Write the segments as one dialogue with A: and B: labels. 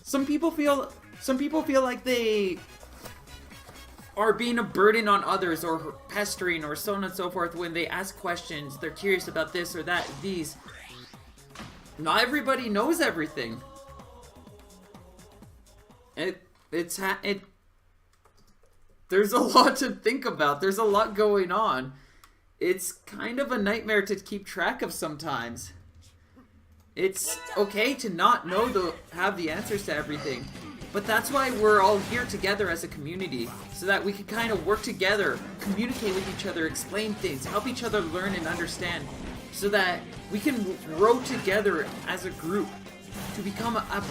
A: some people feel like they are being a burden on others or pestering or so on and so forth when they ask questions. They're curious about this or that, these. Not everybody knows everything. There's a lot to think about. There's a lot going on. It's kind of a nightmare to keep track of sometimes. It's okay to not have the answers to everything. But that's why we're all here together as a community. So that we can kind of work together, communicate with each other, explain things, help each other learn and understand. So that we can grow together as a group to become a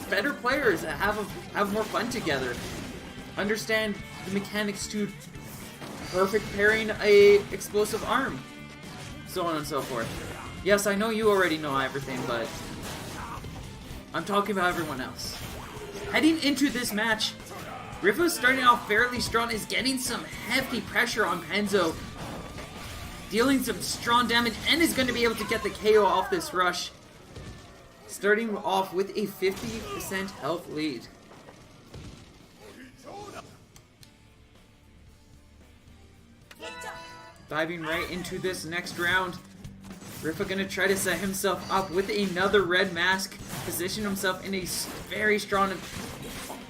A: better players and have more fun together. Understand the mechanics to perfect pairing a explosive arm. So on and so forth. Yes, I know you already know everything, but I'm talking about everyone else. Heading into this match, Ripha starting off fairly strong, is getting some hefty pressure on Penzo, dealing some strong damage, and is going to be able to get the KO off this rush. Starting off with a 50% health lead. Diving right into this next round. Ripha gonna try to set himself up with another red mask, position himself in a very strong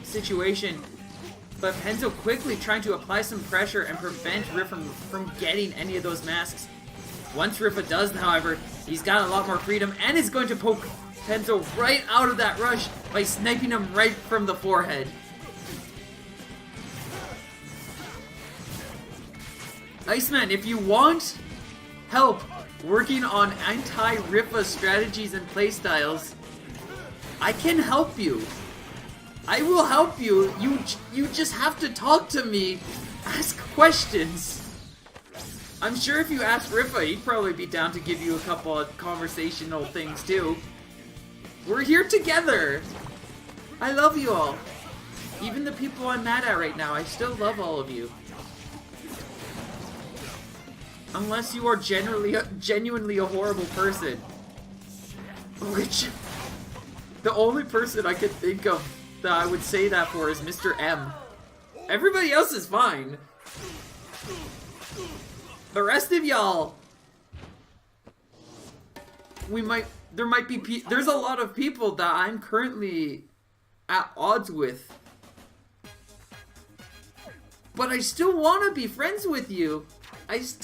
A: situation. But Penzo quickly trying to apply some pressure and prevent Ripha from getting any of those masks. Once Ripha does, however, he's got a lot more freedom and is going to poke Penzo right out of that rush by sniping him right from the forehead. Iceman, if you want help working on anti-Ripha strategies and playstyles, I can help you. I will help you. You just have to talk to me. Ask questions. I'm sure if you ask Ripha, he'd probably be down to give you a couple of conversational things too. We're here together. I love you all. Even the people I'm mad at right now, I still love all of you. Unless you are genuinely a horrible person. Which, the only person I could think of that I would say that for is Mr. M. Everybody else is fine. The rest of y'all, there's a lot of people that I'm currently at odds with. But I still want to be friends with you. It's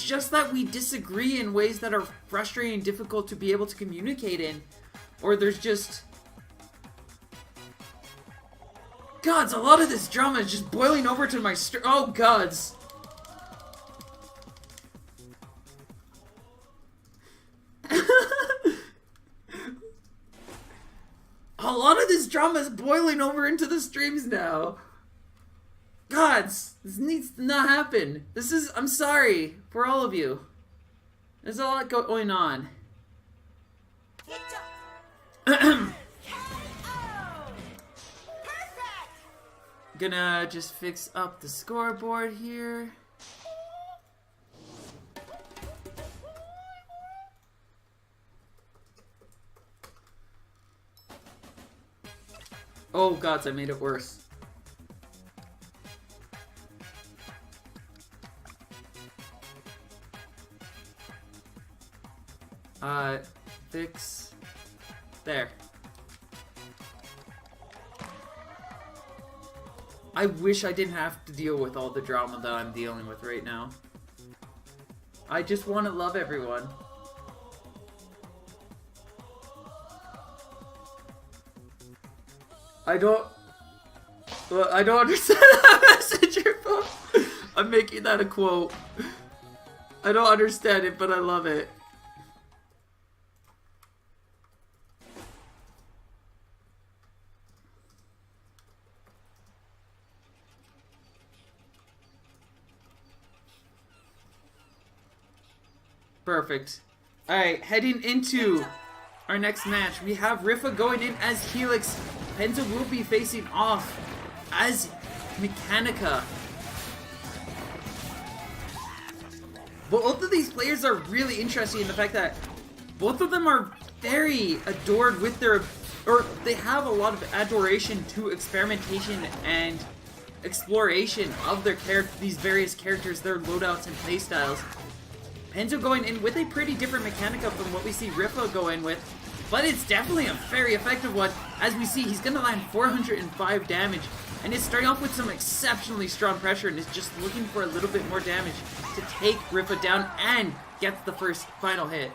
A: just that we disagree in ways that are frustrating and difficult to be able to communicate in. Or there's just... Gods, a lot of this drama is just boiling over to my oh, gods. A lot of this drama is boiling over into the streams now. Gods, this needs to not happen. I'm sorry for all of you. There's a lot going on. Gonna just fix up the scoreboard here. Oh gods, I made it worse. Fix. There. I wish I didn't have to deal with all the drama that I'm dealing with right now. I just want to love everyone. I don't understand that message, Ripha. I'm making that a quote. I don't understand it, but I love it. Perfect. Alright, heading into our next match, we have Ripha going in as Helix. Penzo will be facing off as Mechanica. Both of these players are really interesting in the fact that both of them are very adored with their, or they have a lot of adoration to experimentation and exploration of their these various characters, their loadouts and playstyles. Penzo going in with a pretty different mechanica from what we see Ripha go in with, but it's definitely a very effective one. As we see, he's going to land 405 damage, and is starting off with some exceptionally strong pressure and is just looking for a little bit more damage to take Ripha down and gets the first final hit.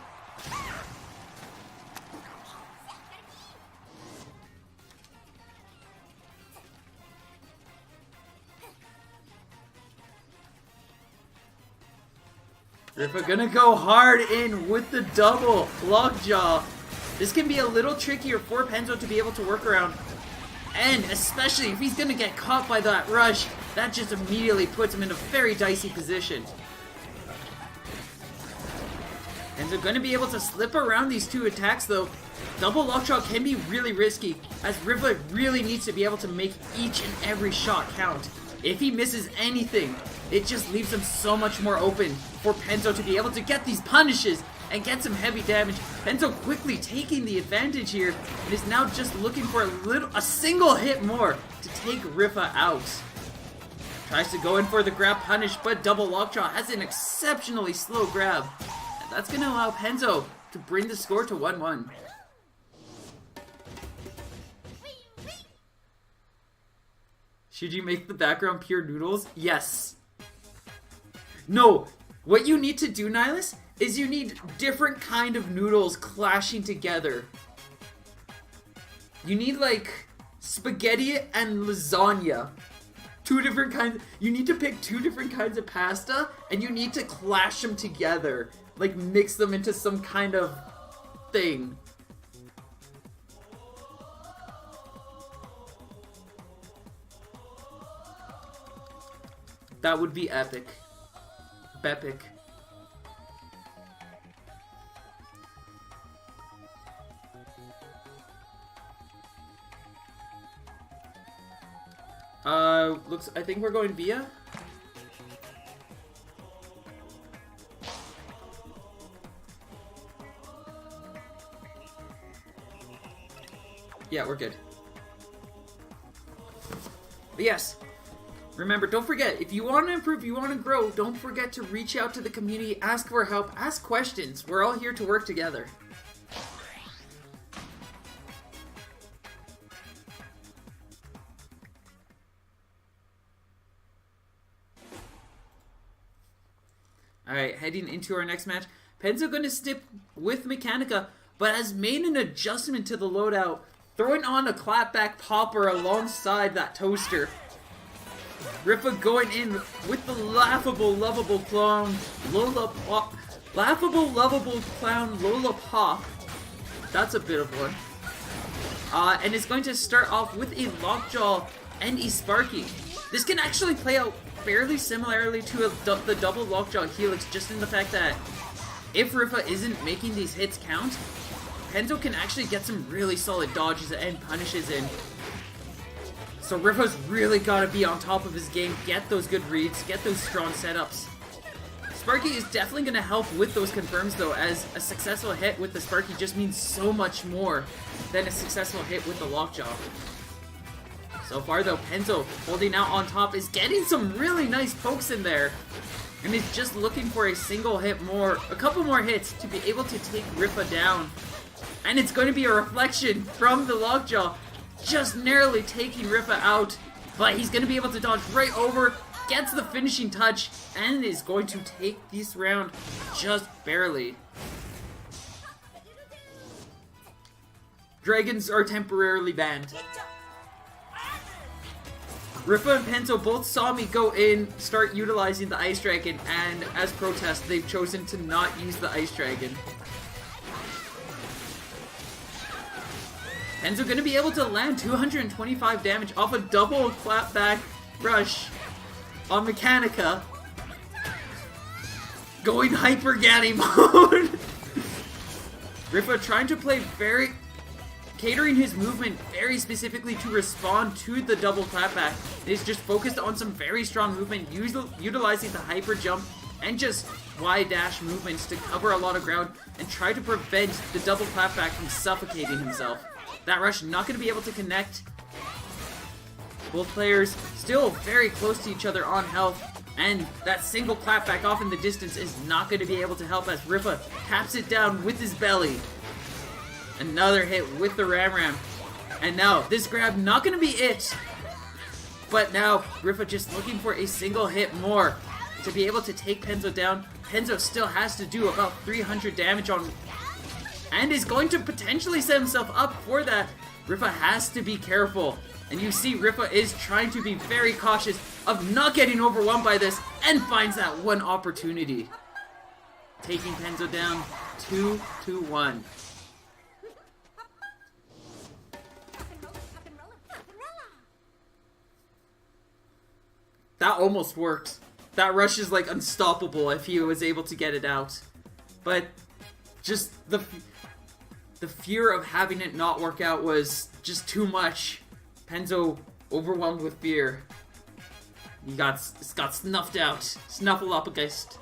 A: Ripha gonna go hard in with the double lockjaw. This can be a little trickier for Penzo to be able to work around. And especially if he's gonna get caught by that rush, that just immediately puts him in a very dicey position. Penzo gonna be able to slip around these two attacks though. Double lockjaw can be really risky, as Ripha really needs to be able to make each and every shot count. If he misses anything, it just leaves him so much more open for Penzo to be able to get these punishes and get some heavy damage. Penzo quickly taking the advantage here and is now just looking for a single hit more to take Ripha out. Tries to go in for the grab punish, but double lockjaw has an exceptionally slow grab. And that's going to allow Penzo to bring the score to 1-1. Should you make the background pure noodles? Yes. No, what you need to do, Nihilus, is you need different kind of noodles clashing together. You need like spaghetti and lasagna. Two different kinds. You need to pick two different kinds of pasta and you need to clash them together. Like mix them into some kind of thing. That would be epic. Bepic. I think we're going via. Yeah, we're good. But yes, remember, don't forget, if you want to improve, you want to grow, don't forget to reach out to the community, ask for help, ask questions. We're all here to work together. Alright, heading into our next match. Penzo going to stick with Mechanica, but has made an adjustment to the loadout, throwing on a clapback popper alongside that toaster. Ripha going in with the laughable, lovable clown, Lola Pop. Laughable, lovable clown, Lola Pop. That's a bit of one. And is going to start off with a Lockjaw and a Sparky. This can actually play out fairly similarly to the double Lockjaw Helix, just in the fact that if Ripha isn't making these hits count, Penzo can actually get some really solid dodges and punishes in. So Ripha's really got to be on top of his game, get those good reads, get those strong setups. Sparky is definitely going to help with those confirms though, as a successful hit with the Sparky just means so much more than a successful hit with the Lockjaw. So far though, Penzo holding out on top is getting some really nice pokes in there. And is just looking for a single hit more, a couple more hits to be able to take Ripha down. And it's going to be a reflection from the Lockjaw, just narrowly taking Ripha out. But he's going to be able to dodge right over, gets the finishing touch, and is going to take this round just barely. Dragons are temporarily banned. Ripha and Penzo both saw me go in, start utilizing the Ice Dragon, and as protest, they've chosen to not use the Ice Dragon. Penzo gonna be able to land 225 damage off a double clapback rush on Mechanica. Going Hyper Gaddy mode! Ripha trying to play catering his movement very specifically to respond to the double clapback. He's just focused on some very strong movement, utilizing the hyper jump and just Y-dash movements to cover a lot of ground and try to prevent the double clapback from suffocating himself. That rush not going to be able to connect. Both players still very close to each other on health, and that single clapback off in the distance is not going to be able to help as Ripha taps it down with his belly. Another hit with the Ram. And now, this grab not going to be it. But now, Ripha just looking for a single hit more to be able to take Penzo down. Penzo still has to do about 300 damage on, and is going to potentially set himself up for that. Ripha has to be careful. And you see Ripha is trying to be very cautious of not getting overwhelmed by this, and finds that one opportunity. Taking Penzo down 2-1. That almost worked. That rush is like unstoppable if he was able to get it out. But just the fear of having it not work out was just too much. Penzo overwhelmed with fear. He got snuffed out. Snuffleupagus.